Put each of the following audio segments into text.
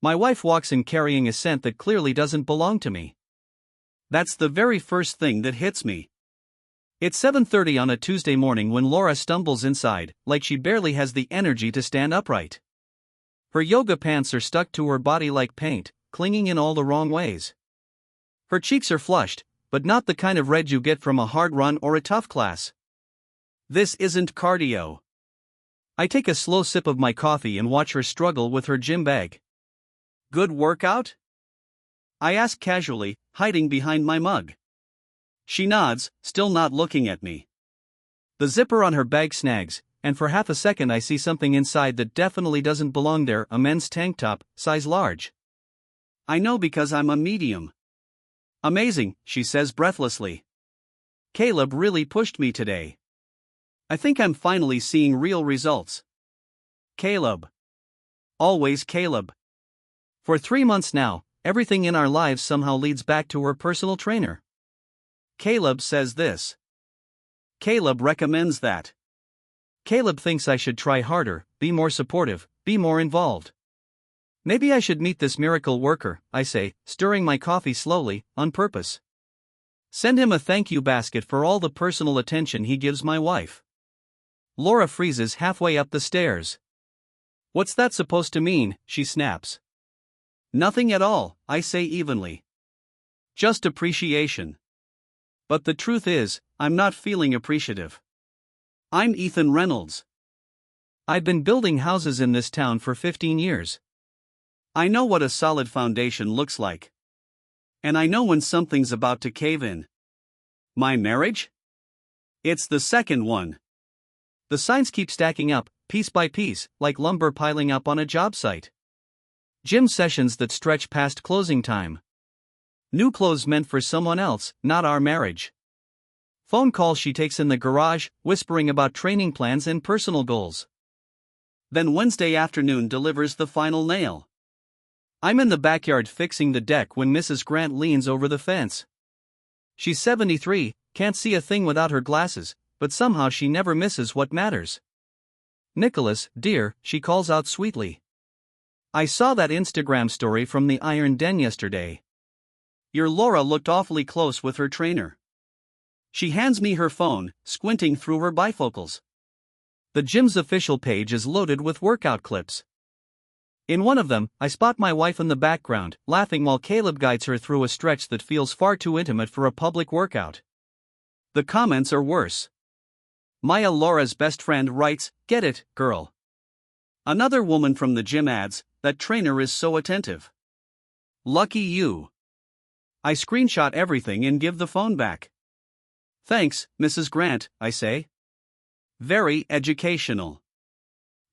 My wife walks in carrying a scent that clearly doesn't belong to me. That's the very first thing that hits me. It's 7:30 on a Tuesday morning when Laura stumbles inside, like she barely has the energy to stand upright. Her yoga pants are stuck to her body like paint, clinging in all the wrong ways. Her cheeks are flushed, but not the kind of red you get from a hard run or a tough class. This isn't cardio. I take a slow sip of my coffee and watch her struggle with her gym bag. Good workout? I ask casually, hiding behind my mug. She nods, still not looking at me. The zipper on her bag snags, and for half a second I see something inside that definitely doesn't belong there, a men's tank top, size large. I know because I'm a medium. Amazing, she says breathlessly. Caleb really pushed me today. I think I'm finally seeing real results. Caleb. Always Caleb. For 3 months now, everything in our lives somehow leads back to her personal trainer. Caleb says this. Caleb recommends that. Caleb thinks I should try harder, be more supportive, be more involved. Maybe I should meet this miracle worker, I say, stirring my coffee slowly, on purpose. Send him a thank you basket for all the personal attention he gives my wife. Laura freezes halfway up the stairs. What's that supposed to mean? She snaps. Nothing at all, I say evenly. Just appreciation. But the truth is, I'm not feeling appreciative. I'm Ethan Reynolds. I've been building houses in this town for 15 years. I know what a solid foundation looks like. And I know when something's about to cave in. My marriage? It's the second one. The signs keep stacking up, piece by piece, like lumber piling up on a job site. Gym sessions that stretch past closing time. New clothes meant for someone else, not our marriage. Phone calls she takes in the garage, whispering about training plans and personal goals. Then Wednesday afternoon delivers the final nail. I'm in the backyard fixing the deck when Mrs. Grant leans over the fence. She's 73, can't see a thing without her glasses, but somehow she never misses what matters. Nicholas, dear, she calls out sweetly. I saw that Instagram story from the Iron Den yesterday. Your Laura looked awfully close with her trainer. She hands me her phone, squinting through her bifocals. The gym's official page is loaded with workout clips. In one of them, I spot my wife in the background, laughing while Caleb guides her through a stretch that feels far too intimate for a public workout. The comments are worse. Maya, Laura's best friend, writes, "Get it, girl." Another woman from the gym adds, "That trainer is so attentive." Lucky you. I screenshot everything and give the phone back. Thanks, Mrs. Grant, I say. Very educational.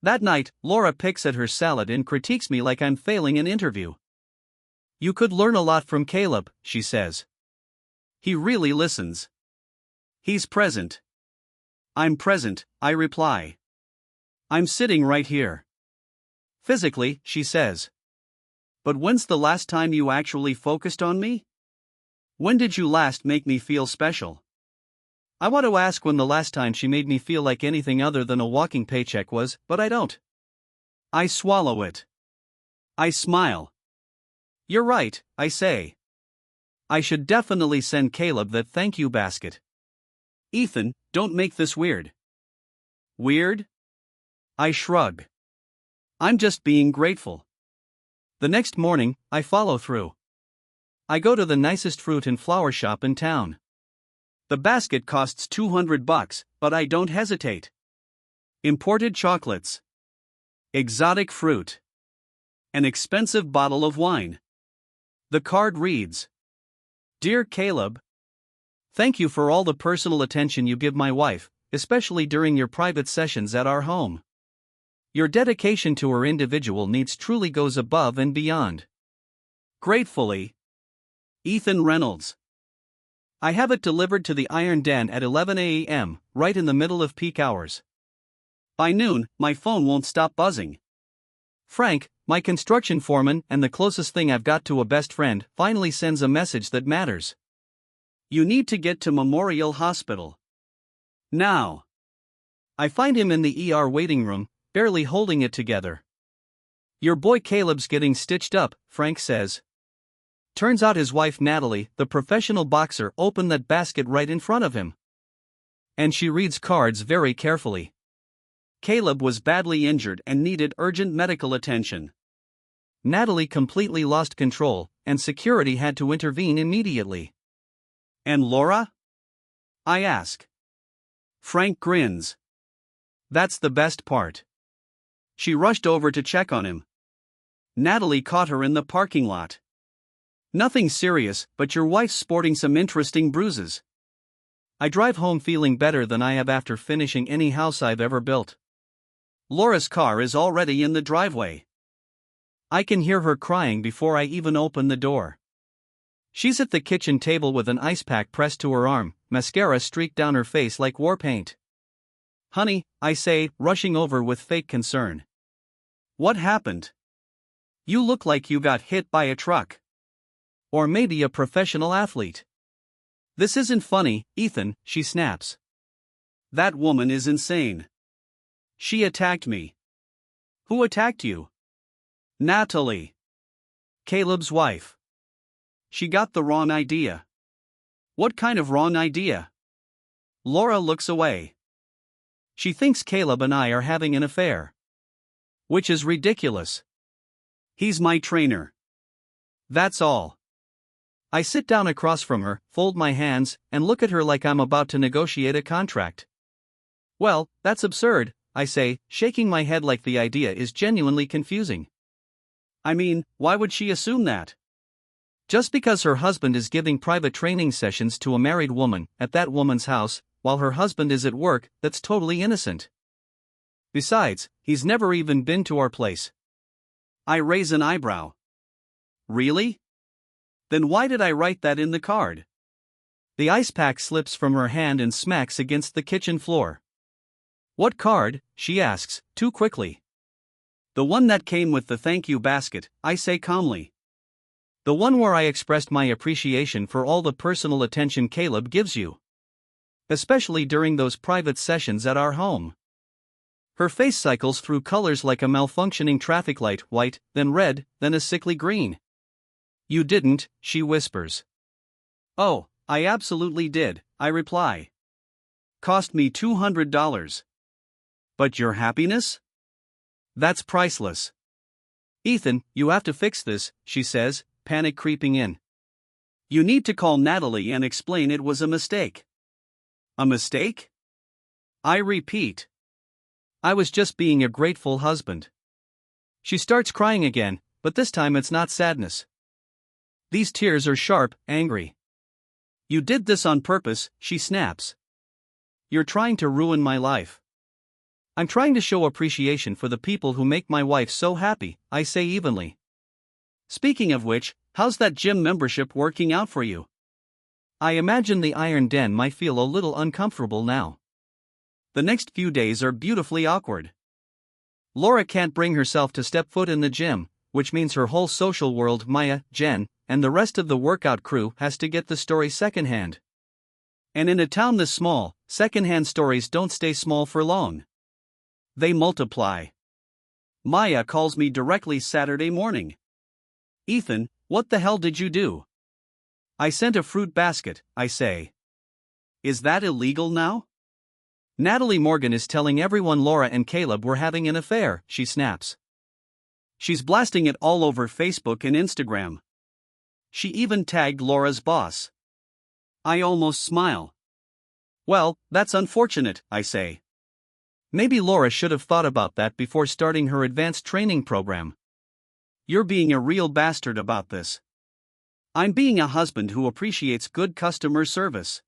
That night, Laura picks at her salad and critiques me like I'm failing an interview. You could learn a lot from Caleb, she says. He really listens. He's present. I'm present, I reply. I'm sitting right here. Physically, she says. But when's the last time you actually focused on me? When did you last make me feel special? I want to ask when the last time she made me feel like anything other than a walking paycheck was, but I don't. I swallow it. I smile. You're right, I say. I should definitely send Caleb that thank you basket. Ethan, don't make this weird. Weird? I shrug. I'm just being grateful. The next morning, I follow through. I go to the nicest fruit and flower shop in town. The basket costs $200, but I don't hesitate. Imported chocolates. Exotic fruit. An expensive bottle of wine. The card reads, Dear Caleb, thank you for all the personal attention you give my wife, especially during your private sessions at our home. Your dedication to her individual needs truly goes above and beyond. Gratefully, Ethan Reynolds. I have it delivered to the Iron Den at 11 a.m., right in the middle of peak hours. By noon, my phone won't stop buzzing. Frank, my construction foreman and the closest thing I've got to a best friend, finally sends a message that matters. You need to get to Memorial Hospital. Now. I find him in the ER waiting room, barely holding it together. Your boy Caleb's getting stitched up, Frank says. Turns out his wife Natalie, the professional boxer, opened that basket right in front of him. And she reads cards very carefully. Caleb was badly injured and needed urgent medical attention. Natalie completely lost control, and security had to intervene immediately. And Laura? I ask. Frank grins. That's the best part. She rushed over to check on him. Natalie caught her in the parking lot. Nothing serious, but your wife's sporting some interesting bruises. I drive home feeling better than I have after finishing any house I've ever built. Laura's car is already in the driveway. I can hear her crying before I even open the door. She's at the kitchen table with an ice pack pressed to her arm, mascara streaked down her face like war paint. Honey, I say, rushing over with fake concern. What happened? You look like you got hit by a truck. Or maybe a professional athlete. This isn't funny, Ethan, she snaps. That woman is insane. She attacked me. Who attacked you? Natalie. Caleb's wife. She got the wrong idea. What kind of wrong idea? Laura looks away. She thinks Caleb and I are having an affair. Which is ridiculous. He's my trainer. That's all. I sit down across from her, fold my hands, and look at her like I'm about to negotiate a contract. Well, that's absurd, I say, shaking my head like the idea is genuinely confusing. I mean, why would she assume that? Just because her husband is giving private training sessions to a married woman at that woman's house, while her husband is at work, that's totally innocent. Besides, he's never even been to our place. I raise an eyebrow. Really? Then why did I write that in the card? The ice pack slips from her hand and smacks against the kitchen floor. What card? She asks, too quickly. The one that came with the thank you basket, I say calmly. The one where I expressed my appreciation for all the personal attention Caleb gives you. Especially during those private sessions at our home. Her face cycles through colors like a malfunctioning traffic light, white, then red, then a sickly green. You didn't, she whispers. Oh, I absolutely did, I reply. Cost me $200. But your happiness? That's priceless. Ethan, you have to fix this, she says, panic creeping in. You need to call Natalie and explain it was a mistake. A mistake? I repeat. I was just being a grateful husband. She starts crying again, but this time it's not sadness. These tears are sharp, angry. You did this on purpose, she snaps. You're trying to ruin my life. I'm trying to show appreciation for the people who make my wife so happy, I say evenly. Speaking of which, how's that gym membership working out for you? I imagine the Iron Den might feel a little uncomfortable now. The next few days are beautifully awkward. Laura can't bring herself to step foot in the gym, which means her whole social world, Maya, Jen, and the rest of the workout crew has to get the story secondhand. And in a town this small, secondhand stories don't stay small for long. They multiply. Maya calls me directly Saturday morning. Ethan, what the hell did you do? I sent a fruit basket, I say. Is that illegal now? Natalie Morgan is telling everyone Laura and Caleb were having an affair, she snaps. She's blasting it all over Facebook and Instagram. She even tagged Laura's boss. I almost smile. Well, that's unfortunate, I say. Maybe Laura should have thought about that before starting her advanced training program. You're being a real bastard about this. I'm being a husband who appreciates good customer service.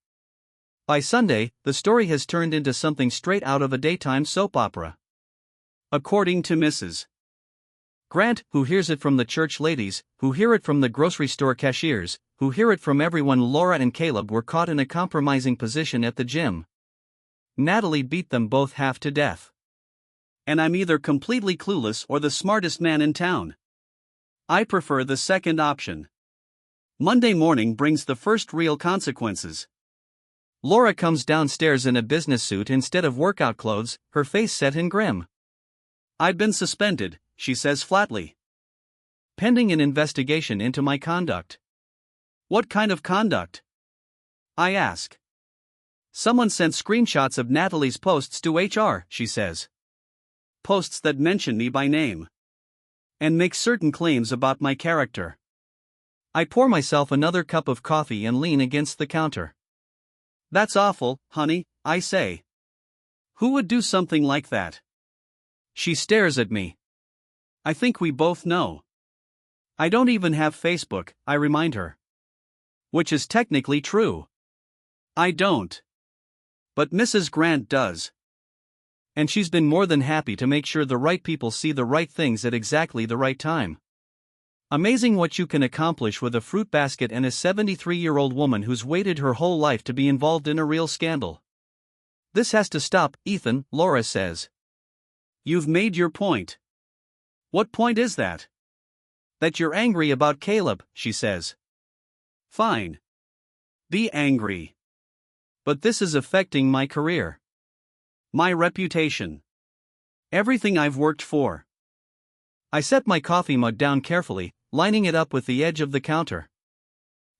By Sunday, the story has turned into something straight out of a daytime soap opera. According to Mrs. Grant, who hears it from the church ladies, who hear it from the grocery store cashiers, who hear it from everyone, Laura and Caleb were caught in a compromising position at the gym. Natalie beat them both half to death. And I'm either completely clueless or the smartest man in town. I prefer the second option. Monday morning brings the first real consequences. Laura comes downstairs in a business suit instead of workout clothes, her face set in grim. I've been suspended, she says flatly. Pending an investigation into my conduct. What kind of conduct? I ask. Someone sent screenshots of Natalie's posts to HR, she says. Posts that mention me by name. And make certain claims about my character. I pour myself another cup of coffee and lean against the counter. That's awful, honey, I say. Who would do something like that? She stares at me. I think we both know. I don't even have Facebook, I remind her. Which is technically true. I don't. But Mrs. Grant does. And she's been more than happy to make sure the right people see the right things at exactly the right time. Amazing what you can accomplish with a fruit basket and a 73-year-old woman who's waited her whole life to be involved in a real scandal. This has to stop, Ethan, Laura says. You've made your point. What point is that? That you're angry about Caleb, she says. Fine. Be angry. But this is affecting my career. My reputation. Everything I've worked for. I set my coffee mug down carefully, lining it up with the edge of the counter.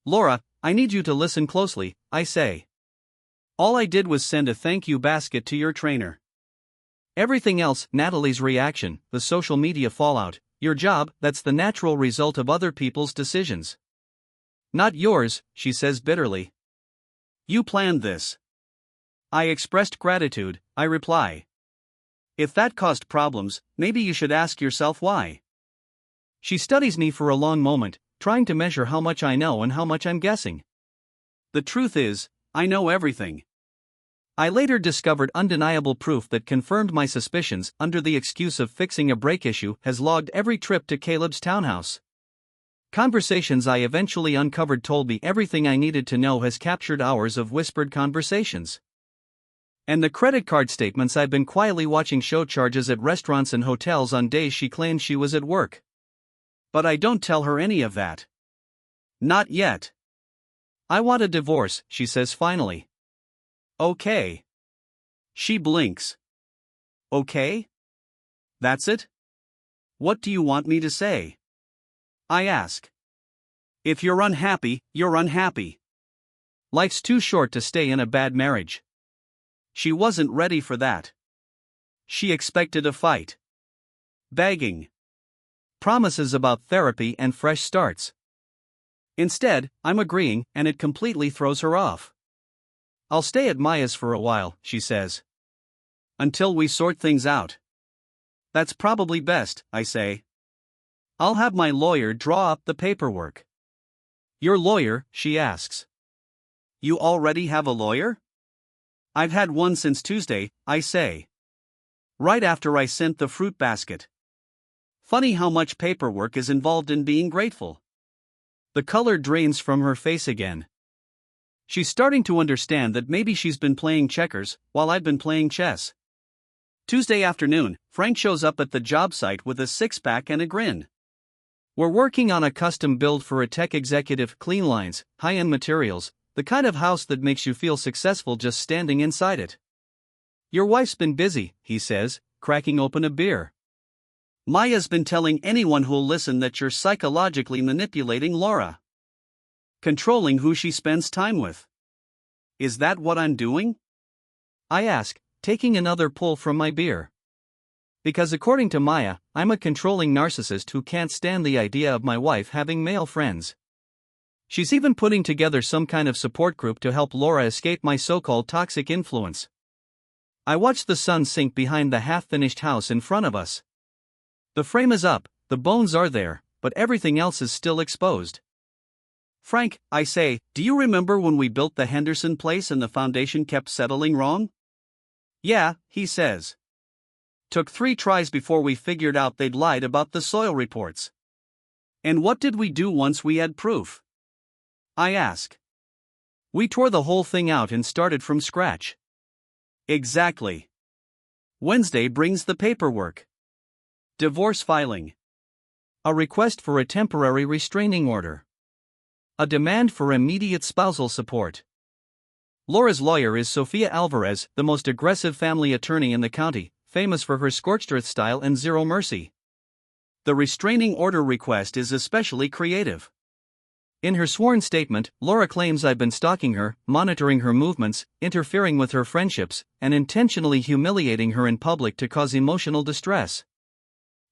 Laura, I need you to listen closely, I say. All I did was send a thank you basket to your trainer. Everything else, Natalie's reaction, the social media fallout, your job, that's the natural result of other people's decisions. Not yours, she says bitterly. You planned this. I expressed gratitude, I reply. If that caused problems, maybe you should ask yourself why. She studies me for a long moment, trying to measure how much I know and how much I'm guessing. The truth is, I know everything. I later discovered undeniable proof that confirmed my suspicions. Under the excuse of fixing a brake issue, has logged every trip to Caleb's townhouse. Conversations I eventually uncovered told me everything I needed to know. Has captured hours of whispered conversations. And the credit card statements I've been quietly watching show charges at restaurants and hotels on days she claimed she was at work. But I don't tell her any of that. Not yet. I want a divorce, she says finally. Okay. She blinks. Okay? That's it? What do you want me to say? I ask. If you're unhappy, you're unhappy. Life's too short to stay in a bad marriage. She wasn't ready for that. She expected a fight. Begging. Promises about therapy and fresh starts. Instead, I'm agreeing, and it completely throws her off. I'll stay at Maya's for a while, she says. Until we sort things out. That's probably best, I say. I'll have my lawyer draw up the paperwork. Your lawyer, she asks. You already have a lawyer? I've had one since Tuesday, I say. Right after I sent the fruit basket. Funny how much paperwork is involved in being grateful. The color drains from her face again. She's starting to understand that maybe she's been playing checkers, while I've been playing chess. Tuesday afternoon, Frank shows up at the job site with a six-pack and a grin. We're working on a custom build for a tech executive, clean lines, high-end materials, the kind of house that makes you feel successful just standing inside it. Your wife's been busy, he says, cracking open a beer. Maya's been telling anyone who'll listen that you're psychologically manipulating Laura. Controlling who she spends time with. Is that what I'm doing? I ask, taking another pull from my beer. Because according to Maya, I'm a controlling narcissist who can't stand the idea of my wife having male friends. She's even putting together some kind of support group to help Laura escape my so-called toxic influence. I watch the sun sink behind the half-finished house in front of us. The frame is up, the bones are there, but everything else is still exposed. Frank, I say, do you remember when we built the Henderson place and the foundation kept settling wrong? Yeah, he says. Took 3 tries before we figured out they'd lied about the soil reports. And what did we do once we had proof? I ask. We tore the whole thing out and started from scratch. Exactly. Wednesday brings the paperwork. Divorce filing. A request for a temporary restraining order. A demand for immediate spousal support. Laura's lawyer is Sofia Alvarez, the most aggressive family attorney in the county, famous for her scorched earth style and zero mercy. The restraining order request is especially creative. In her sworn statement, Laura claims I've been stalking her, monitoring her movements, interfering with her friendships, and intentionally humiliating her in public to cause emotional distress.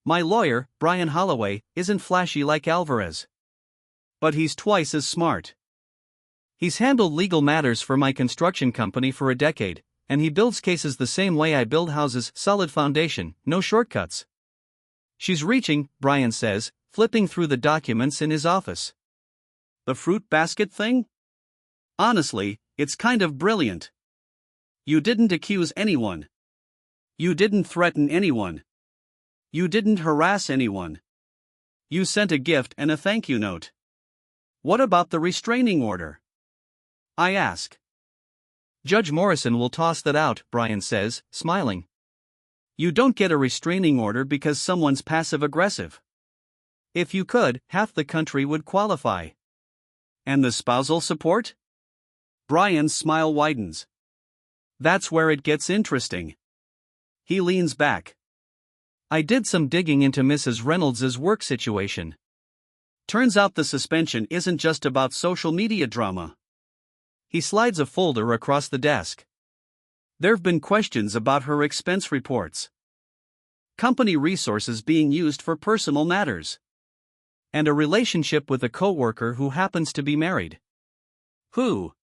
My lawyer, Brian Holloway, isn't flashy like Alvarez. But he's twice as smart. He's handled legal matters for my construction company for a decade, and he builds cases the same way I build houses: solid foundation, no shortcuts. She's reaching, Brian says, flipping through the documents in his office. The fruit basket thing? Honestly, it's kind of brilliant. You didn't accuse anyone. You didn't threaten anyone. You didn't harass anyone. You sent a gift and a thank you note. What about the restraining order? I ask. Judge Morrison will toss that out, Brian says, smiling. You don't get a restraining order because someone's passive-aggressive. If you could, half the country would qualify. And the spousal support? Brian's smile widens. That's where it gets interesting. He leans back. I did some digging into Mrs. Reynolds's work situation. Turns out the suspension isn't just about social media drama. He slides a folder across the desk. There've been questions about her expense reports. Company resources being used for personal matters. And a relationship with a coworker who happens to be married. Who?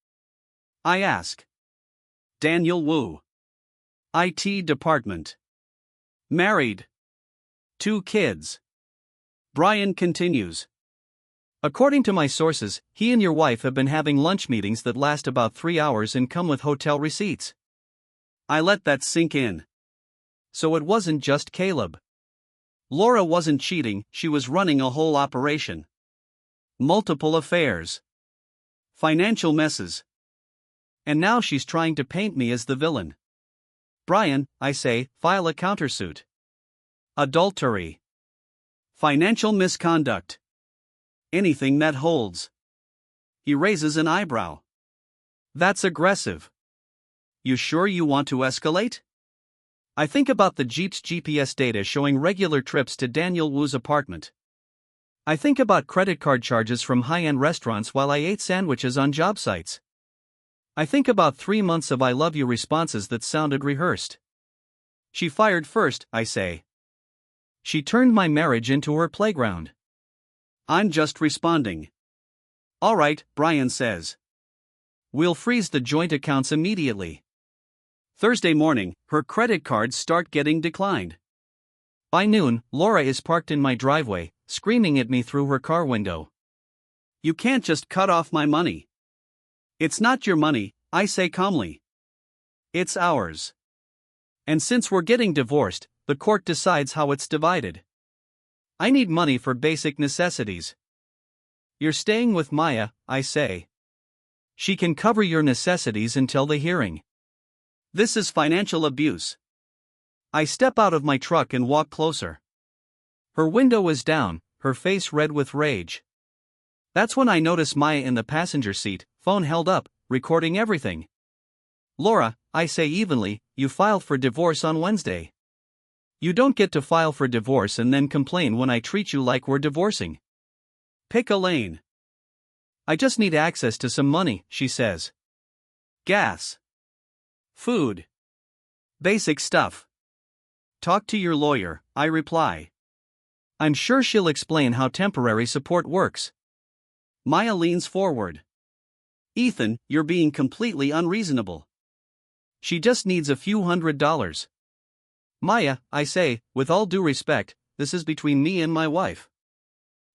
I ask. Daniel Wu. IT department. Married. 2 kids. Brian continues. According to my sources, he and your wife have been having lunch meetings that last about 3 hours and come with hotel receipts. I let that sink in. So it wasn't just Caleb. Laura wasn't cheating, she was running a whole operation. Multiple affairs. Financial messes. And now she's trying to paint me as the villain. Brian, I say, file a countersuit. Adultery. Financial misconduct. Anything that holds. He raises an eyebrow. That's aggressive. You sure you want to escalate? I think about the Jeep's GPS data showing regular trips to Daniel Wu's apartment. I think about credit card charges from high-end restaurants while I ate sandwiches on job sites. I think about 3 months of I love you responses that sounded rehearsed. She fired first, I say. She turned my marriage into her playground. I'm just responding. All right, Brian says. We'll freeze the joint accounts immediately. Thursday morning, her credit cards start getting declined. By noon, Laura is parked in my driveway, screaming at me through her car window. You can't just cut off my money. It's not your money, I say calmly. It's ours. And since we're getting divorced, the court decides how it's divided. I need money for basic necessities. You're staying with Maya, I say. She can cover your necessities until the hearing. This is financial abuse. I step out of my truck and walk closer. Her window is down, her face red with rage. That's when I notice Maya in the passenger seat, phone held up, recording everything. Laura, I say evenly, you filed for divorce on Wednesday. You don't get to file for divorce and then complain when I treat you like we're divorcing. Pick a lane. I just need access to some money, she says. Gas. Food. Basic stuff. Talk to your lawyer, I reply. I'm sure she'll explain how temporary support works. Maya leans forward. Ethan, you're being completely unreasonable. She just needs a few $100s. Maya, I say, with all due respect, this is between me and my wife.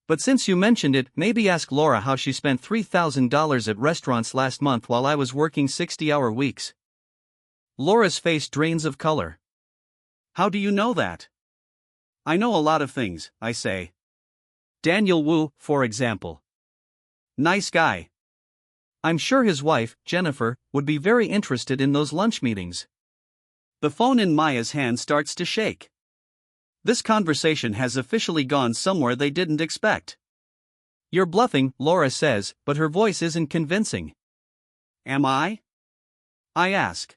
But since you mentioned it, maybe ask Laura how she spent $3,000 at restaurants last month while I was working 60-hour weeks. Laura's face drains of color. How do you know that? I know a lot of things, I say. Daniel Wu, for example. Nice guy. I'm sure his wife, Jennifer, would be very interested in those lunch meetings. The phone in Maya's hand starts to shake. This conversation has officially gone somewhere they didn't expect. You're bluffing, Laura says, but her voice isn't convincing. Am I? I ask.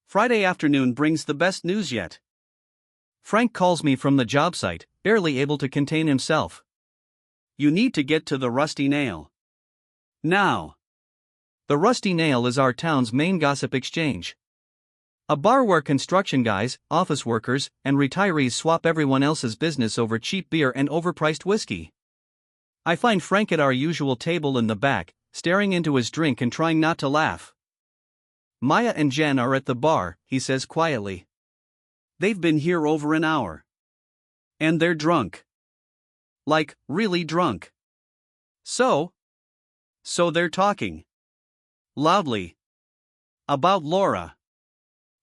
Friday afternoon brings the best news yet. Frank calls me from the job site, barely able to contain himself. You need to get to the Rusty Nail. Now. The Rusty Nail is our town's main gossip exchange. A bar where construction guys, office workers, and retirees swap everyone else's business over cheap beer and overpriced whiskey. I find Frank at our usual table in the back, staring into his drink and trying not to laugh. Maya and Jen are at the bar, he says quietly. They've been here over an hour. And they're drunk. Like, really drunk. So they're talking. Loudly. About Laura.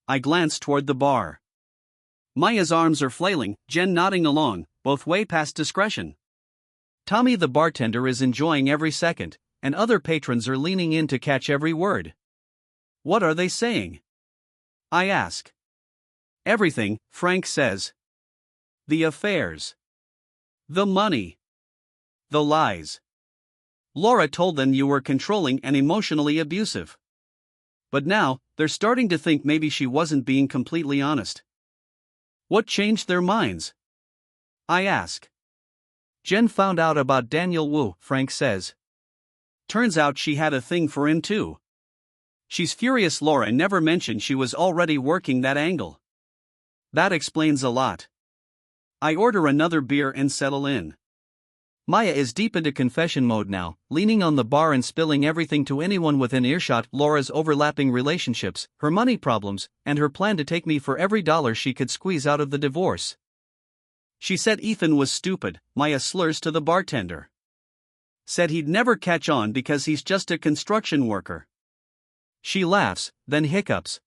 I glance toward the bar. Maya's arms are flailing, Jen nodding along, both way past discretion. Tommy the bartender is enjoying every second, and other patrons are leaning in to catch every word. What are they saying? I ask. Everything, Frank says. The affairs. The money. The lies. Laura told them you were controlling and emotionally abusive. But now, they're starting to think maybe she wasn't being completely honest. What changed their minds? I ask. Jen found out about Daniel Wu, Frank says. Turns out she had a thing for him too. She's furious Laura never mentioned she was already working that angle. That explains a lot. I order another beer and settle in. Maya is deep into confession mode now, leaning on the bar and spilling everything to anyone within earshot: Laura's overlapping relationships, her money problems, and her plan to take me for every dollar she could squeeze out of the divorce. She said Ethan was stupid, Maya slurs to the bartender. Said he'd never catch on because he's just a construction worker. She laughs, then hiccups.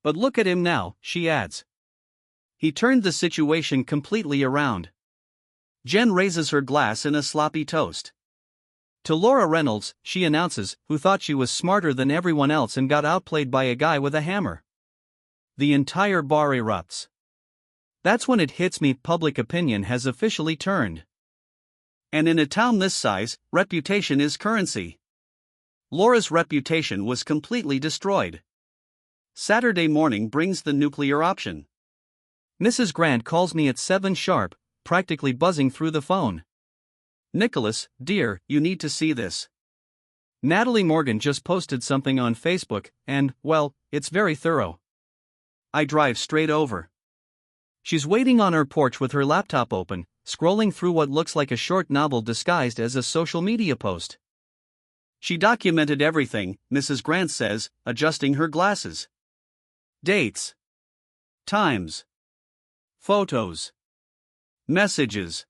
But look at him now, she adds. He turned the situation completely around. Jen raises her glass in a sloppy toast. To Laura Reynolds, she announces, who thought she was smarter than everyone else and got outplayed by a guy with a hammer. The entire bar erupts. That's when it hits me: public opinion has officially turned. And in a town this size, reputation is currency. Laura's reputation was completely destroyed. Saturday morning brings the nuclear option. Mrs. Grant calls me at 7 sharp, practically buzzing through the phone. Nicholas, dear, you need to see this. Natalie Morgan just posted something on Facebook, and, well, it's very thorough. I drive straight over. She's waiting on her porch with her laptop open, scrolling through what looks like a short novel disguised as a social media post. She documented everything, Mrs. Grant says, adjusting her glasses. Dates. Times. Photos. Messages.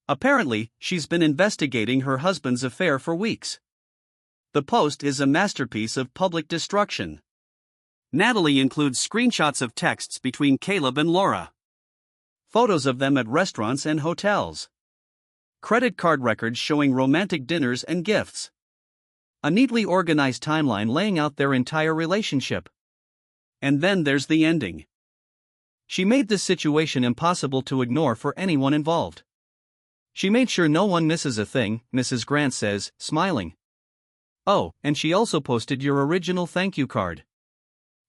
Apparently, she's been investigating her husband's affair for weeks. The post is a masterpiece of public destruction. Natalie includes screenshots of texts between Caleb and Laura. Photos of them at restaurants and hotels. Credit card records showing romantic dinners and gifts. A neatly organized timeline laying out their entire relationship. And then there's the ending. She made this situation impossible to ignore for anyone involved. She made sure no one misses a thing, Mrs. Grant says, smiling. Oh, and she also posted your original thank you card.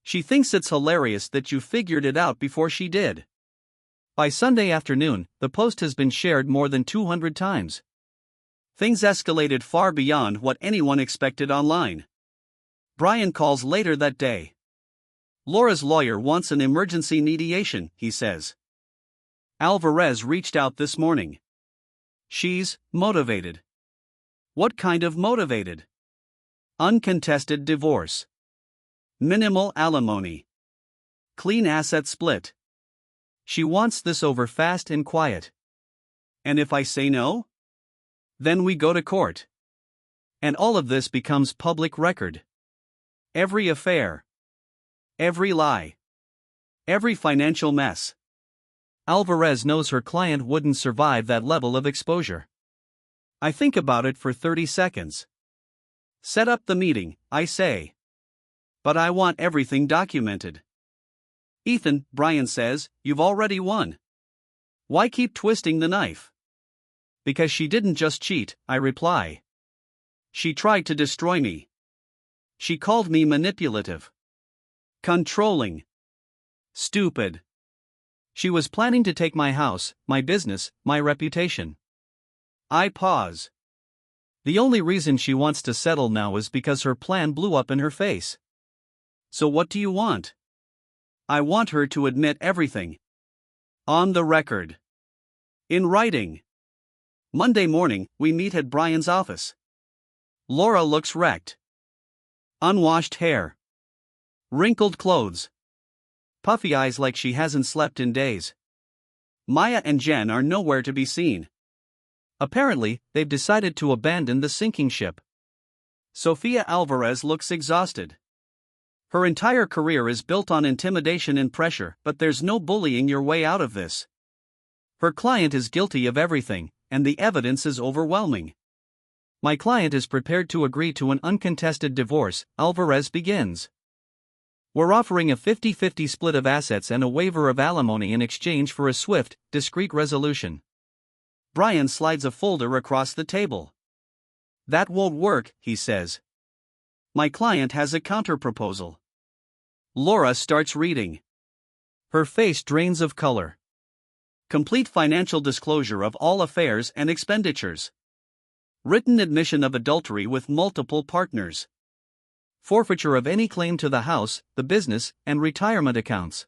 She thinks it's hilarious that you figured it out before she did. By Sunday afternoon, the post has been shared more than 200 times. Things escalated far beyond what anyone expected online. Brian calls later that day. Laura's lawyer wants an emergency mediation, he says. Alvarez reached out this morning. She's motivated. What kind of motivated? Uncontested divorce. Minimal alimony. Clean asset split. She wants this over fast and quiet. And if I say no? Then we go to court. And all of this becomes public record. Every affair. Every lie. Every financial mess. Alvarez knows her client wouldn't survive that level of exposure. I think about it for 30 seconds. Set up the meeting, I say. But I want everything documented. Ethan, Brian says, you've already won. Why keep twisting the knife? Because she didn't just cheat, I reply. She tried to destroy me. She called me manipulative. Controlling. Stupid. She was planning to take my house, my business, my reputation. I pause. The only reason she wants to settle now is because her plan blew up in her face. So what do you want? I want her to admit everything. On the record. In writing. Monday morning, we meet at Brian's office. Laura looks wrecked. Unwashed hair. Wrinkled clothes. Puffy eyes like she hasn't slept in days. Maya and Jen are nowhere to be seen. Apparently, they've decided to abandon the sinking ship. Sofia Alvarez looks exhausted. Her entire career is built on intimidation and pressure, but there's no bullying your way out of this. Her client is guilty of everything, and the evidence is overwhelming. My client is prepared to agree to an uncontested divorce, Alvarez begins. We're offering a 50-50 split of assets and a waiver of alimony in exchange for a swift, discreet resolution. Brian slides a folder across the table. That won't work, he says. My client has a counterproposal. Laura starts reading. Her face drains of color. Complete financial disclosure of all affairs and expenditures. Written admission of adultery with multiple partners. Forfeiture of any claim to the house, the business, and retirement accounts.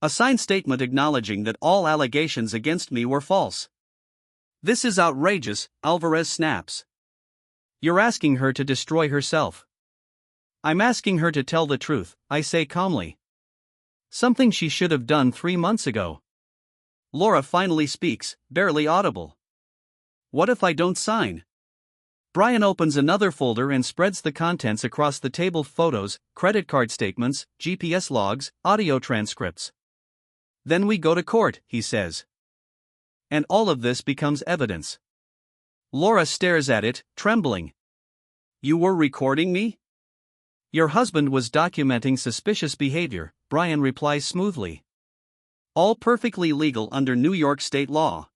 A signed statement acknowledging that all allegations against me were false. This is outrageous, Alvarez snaps. You're asking her to destroy herself. I'm asking her to tell the truth, I say calmly. Something she should have done 3 months ago. Laura finally speaks, barely audible. What if I don't sign? Brian opens another folder and spreads the contents across the table: photos, credit card statements, GPS logs, audio transcripts. Then we go to court, he says. And all of this becomes evidence. Laura stares at it, trembling. You were recording me? Your husband was documenting suspicious behavior, Brian replies smoothly. All perfectly legal under New York state law.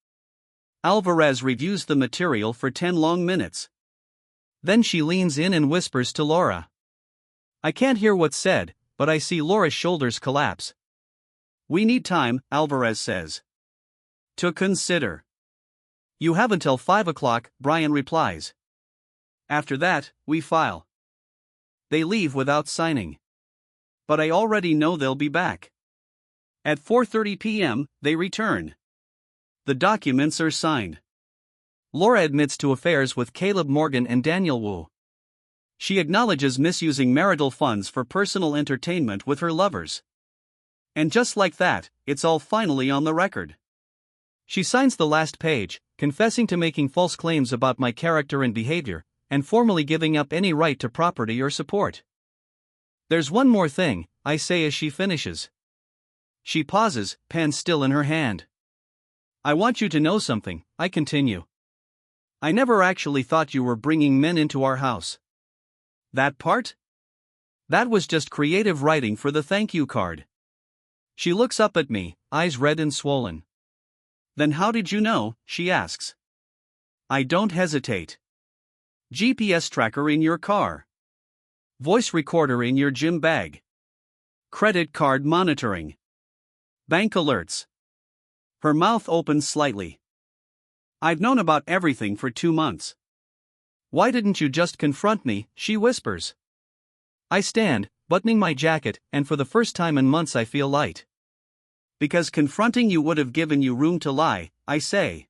Alvarez reviews the material for 10 long minutes. Then she leans in and whispers to Laura. I can't hear what's said, but I see Laura's shoulders collapse. We need time, Alvarez says. To consider. You have until 5 o'clock, Brian replies. After that, we file. They leave without signing. But I already know they'll be back. At 4:30 p.m., they return. The documents are signed. Laura admits to affairs with Caleb Morgan and Daniel Wu. She acknowledges misusing marital funds for personal entertainment with her lovers. And just like that, it's all finally on the record. She signs the last page, confessing to making false claims about my character and behavior, and formally giving up any right to property or support. There's one more thing, I say as she finishes. She pauses, pen still in her hand. I want you to know something, I continue. I never actually thought you were bringing men into our house. That part? That was just creative writing for the thank you card. She looks up at me, eyes red and swollen. Then how did you know, she asks. I don't hesitate. GPS tracker in your car. Voice recorder in your gym bag. Credit card monitoring. Bank alerts. Her mouth opens slightly. I've known about everything for 2 months. Why didn't you just confront me, she whispers. I stand, buttoning my jacket, and for the first time in months I feel light. Because confronting you would have given you room to lie, I say.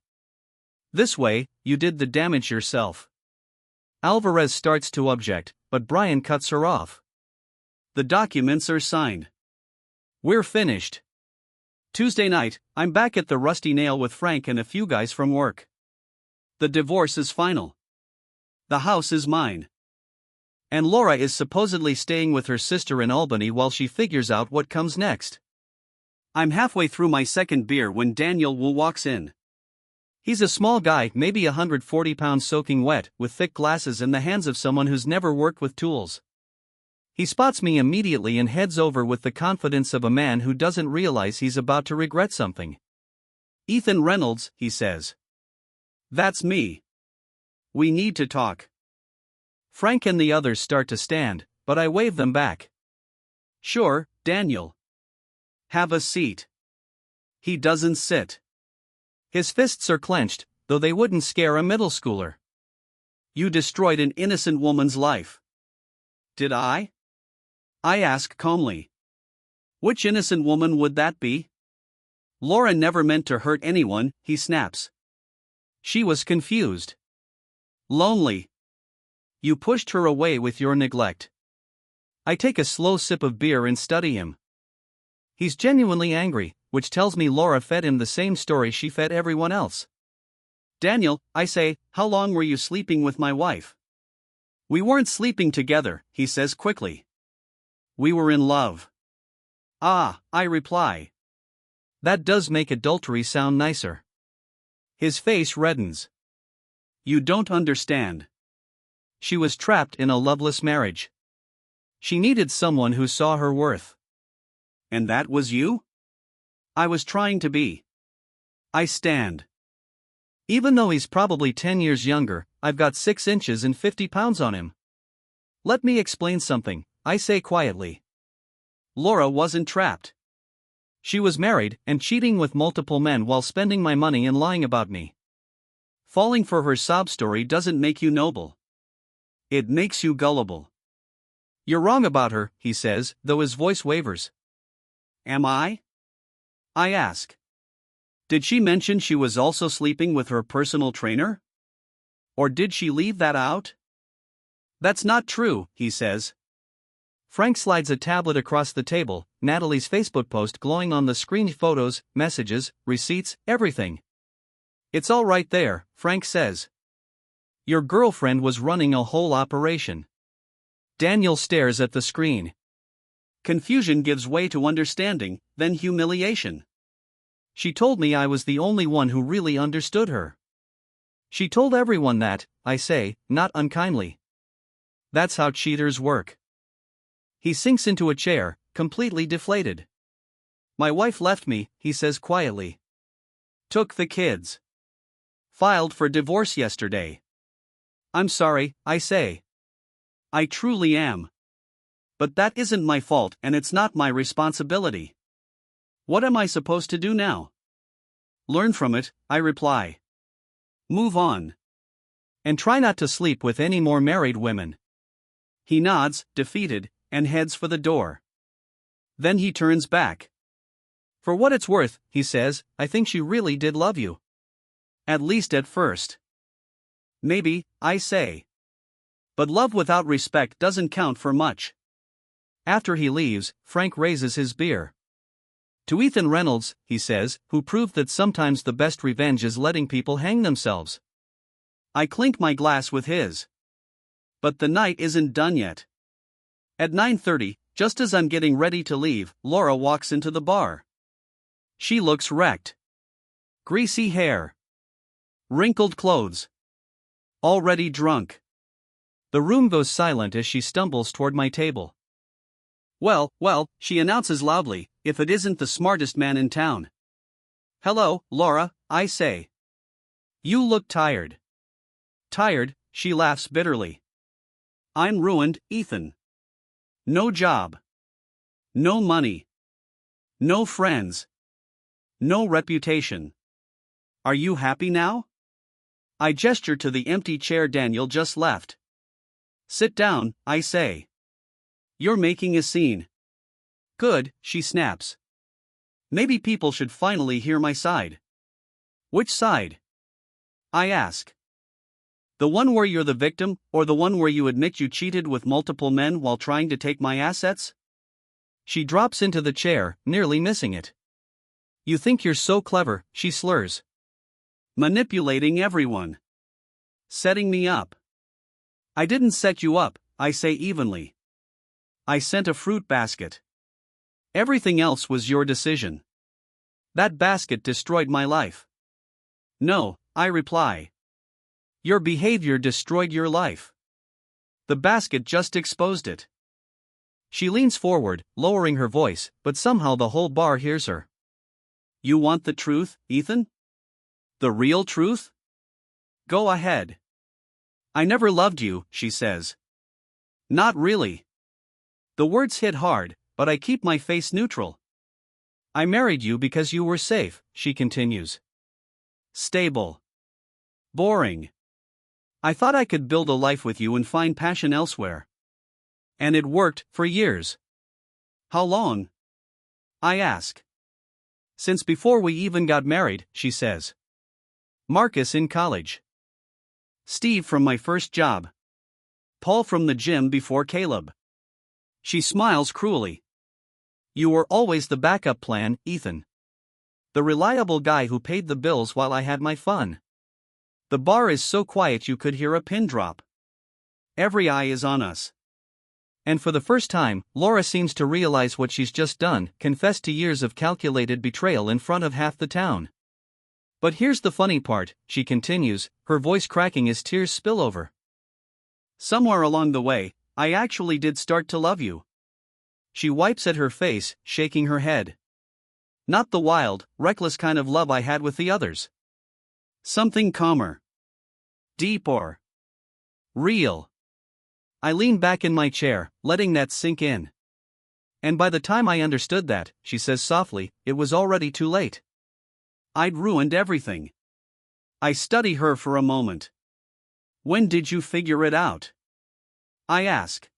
This way, you did the damage yourself. Alvarez starts to object, but Brian cuts her off. The documents are signed. We're finished. Tuesday night, I'm back at the Rusty Nail with Frank and a few guys from work. The divorce is final. The house is mine. And Laura is supposedly staying with her sister in Albany while she figures out what comes next. I'm halfway through my second beer when Daniel Wu walks in. He's a small guy, maybe 140 pounds soaking wet, with thick glasses and the hands of someone who's never worked with tools. He spots me immediately and heads over with the confidence of a man who doesn't realize he's about to regret something. Ethan Reynolds, he says. That's me. We need to talk. Frank and the others start to stand, but I wave them back. Sure, Daniel. Have a seat. He doesn't sit. His fists are clenched, though they wouldn't scare a middle schooler. You destroyed an innocent woman's life. Did I? I ask calmly. Which innocent woman would that be? Laura never meant to hurt anyone, he snaps. She was confused. Lonely. You pushed her away with your neglect. I take a slow sip of beer and study him. He's genuinely angry, which tells me Laura fed him the same story she fed everyone else. Daniel, I say, how long were you sleeping with my wife? We weren't sleeping together, he says quickly. We were in love. Ah, I reply. That does make adultery sound nicer. His face reddens. You don't understand. She was trapped in a loveless marriage. She needed someone who saw her worth. And that was you? I was trying to be. I stand. Even though he's probably 10 years younger, I've got 6 inches and 50 pounds on him. Let me explain something, I say quietly. Laura wasn't trapped. She was married and cheating with multiple men while spending my money and lying about me. Falling for her sob story doesn't make you noble. It makes you gullible. You're wrong about her, he says, though his voice wavers. Am I? I ask. Did she mention she was also sleeping with her personal trainer? Or did she leave that out? That's not true, he says. Frank slides a tablet across the table, Natalie's Facebook post glowing on the screen, photos, messages, receipts, everything. It's all right there, Frank says. Your girlfriend was running a whole operation. Daniel stares at the screen. Confusion gives way to understanding, then humiliation. She told me I was the only one who really understood her. She told everyone that, I say, not unkindly. That's how cheaters work. He sinks into a chair, completely deflated. My wife left me, he says quietly. Took the kids. Filed for divorce yesterday. I'm sorry, I say. I truly am. But that isn't my fault and it's not my responsibility. What am I supposed to do now? Learn from it, I reply. Move on. And try not to sleep with any more married women. He nods, defeated, and heads for the door. Then he turns back. For what it's worth, he says, I think she really did love you. At least at first. Maybe, I say. But love without respect doesn't count for much. After he leaves, Frank raises his beer. To Ethan Reynolds, he says, who proved that sometimes the best revenge is letting people hang themselves. I clink my glass with his. But the night isn't done yet. At 9:30, just as I'm getting ready to leave, Laura walks into the bar. She looks wrecked. Greasy hair. Wrinkled clothes. Already drunk. The room goes silent as she stumbles toward my table. Well, she announces loudly, if it isn't the smartest man in town. Hello, Laura, I say. You look tired. Tired, she laughs bitterly. I'm ruined, Ethan. No job. No money. No friends. No reputation. Are you happy now? I gesture to the empty chair Daniel just left. Sit down, I say. You're making a scene. Good, she snaps. Maybe people should finally hear my side. Which side? I ask. The one where you're the victim, or the one where you admit you cheated with multiple men while trying to take my assets? She drops into the chair, nearly missing it. You think you're so clever, she slurs. Manipulating everyone. Setting me up. I didn't set you up, I say evenly. I sent a fruit basket. Everything else was your decision. That basket destroyed my life. No, I reply. Your behavior destroyed your life. The basket just exposed it. She leans forward, lowering her voice, but somehow the whole bar hears her. You want the truth, Ethan? The real truth? Go ahead. I never loved you, she says. Not really. The words hit hard, but I keep my face neutral. I married you because you were safe, she continues. Stable. Boring. I thought I could build a life with you and find passion elsewhere. And it worked, for years. How long? I ask. Since before we even got married, she says. Marcus in college. Steve from my first job. Paul from the gym before Caleb. She smiles cruelly. You were always the backup plan, Ethan. The reliable guy who paid the bills while I had my fun. The bar is so quiet you could hear a pin drop. Every eye is on us. And for the first time, Laura seems to realize what she's just done, confessed to years of calculated betrayal in front of half the town. But here's the funny part, she continues, her voice cracking as tears spill over. Somewhere along the way, I actually did start to love you. She wipes at her face, shaking her head. Not the wild, reckless kind of love I had with the others. Something calmer. Deeper. Real. I lean back in my chair, letting that sink in. And by the time I understood that, she says softly, it was already too late. I'd ruined everything. I study her for a moment. When did you figure it out? I ask.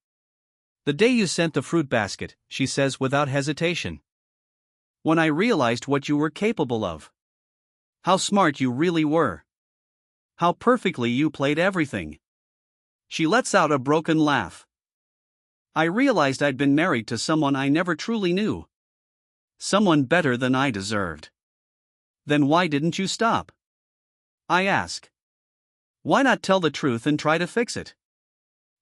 The day you sent the fruit basket, she says without hesitation. When I realized what you were capable of. How smart you really were. How perfectly you played everything. She lets out a broken laugh. I realized I'd been married to someone I never truly knew. Someone better than I deserved. Then why didn't you stop? I ask. Why not tell the truth and try to fix it?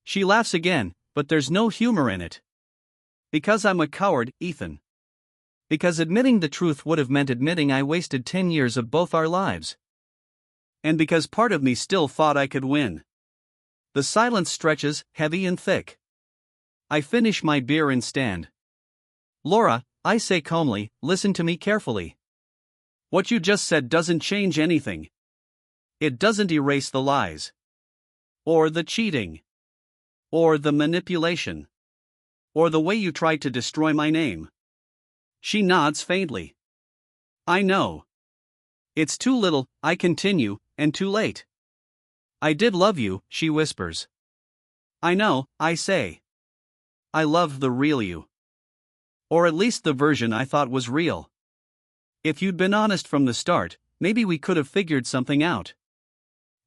She laughs again, but there's no humor in it. Because I'm a coward, Ethan. Because admitting the truth would have meant admitting I wasted 10 years of both our lives. And because part of me still thought I could win. The silence stretches, heavy and thick. I finish my beer and stand. Laura, I say calmly, listen to me carefully. What you just said doesn't change anything. It doesn't erase the lies. Or the cheating. Or the manipulation. Or the way you tried to destroy my name. She nods faintly. I know. It's too little, I continue, and too late. I did love you, she whispers. I know, I say. I love the real you. Or at least the version I thought was real. If you'd been honest from the start, maybe we could have figured something out.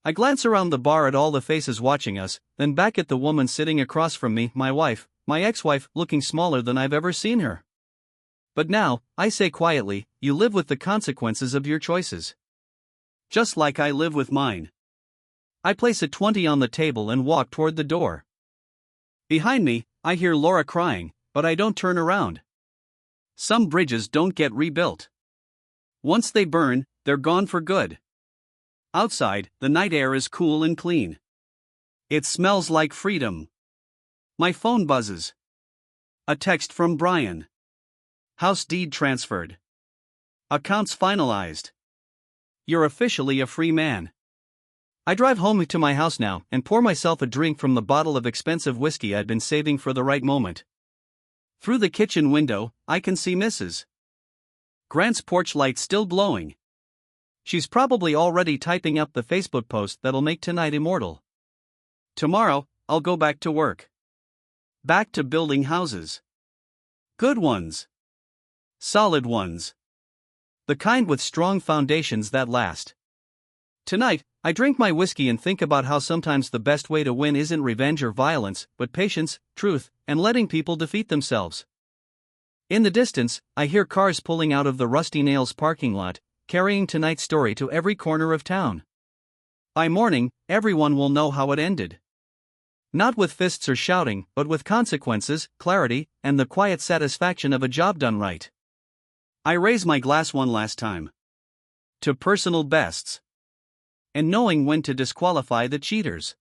I glance around the bar at all the faces watching us, then back at the woman sitting across from me, my wife, my ex-wife, looking smaller than I've ever seen her. But now, I say quietly, you live with the consequences of your choices. Just like I live with mine. I place a 20 on the table and walk toward the door. Behind me, I hear Laura crying, but I don't turn around. Some bridges don't get rebuilt. Once they burn, they're gone for good. Outside, the night air is cool and clean. It smells like freedom. My phone buzzes. A text from Brian. House deed transferred. Accounts finalized. You're officially a free man. I drive home to my house now and pour myself a drink from the bottle of expensive whiskey I'd been saving for the right moment. Through the kitchen window, I can see Mrs. Grant's porch light still glowing. She's probably already typing up the Facebook post that'll make tonight immortal. Tomorrow, I'll go back to work. Back to building houses. Good ones. Solid ones. The kind with strong foundations that last. Tonight, I drink my whiskey and think about how sometimes the best way to win isn't revenge or violence, but patience, truth, and letting people defeat themselves. In the distance, I hear cars pulling out of the Rusty Nails parking lot, carrying tonight's story to every corner of town. By morning, everyone will know how it ended. Not with fists or shouting, but with consequences, clarity, and the quiet satisfaction of a job done right. I raise my glass one last time. To personal bests. And knowing when to disqualify the cheaters.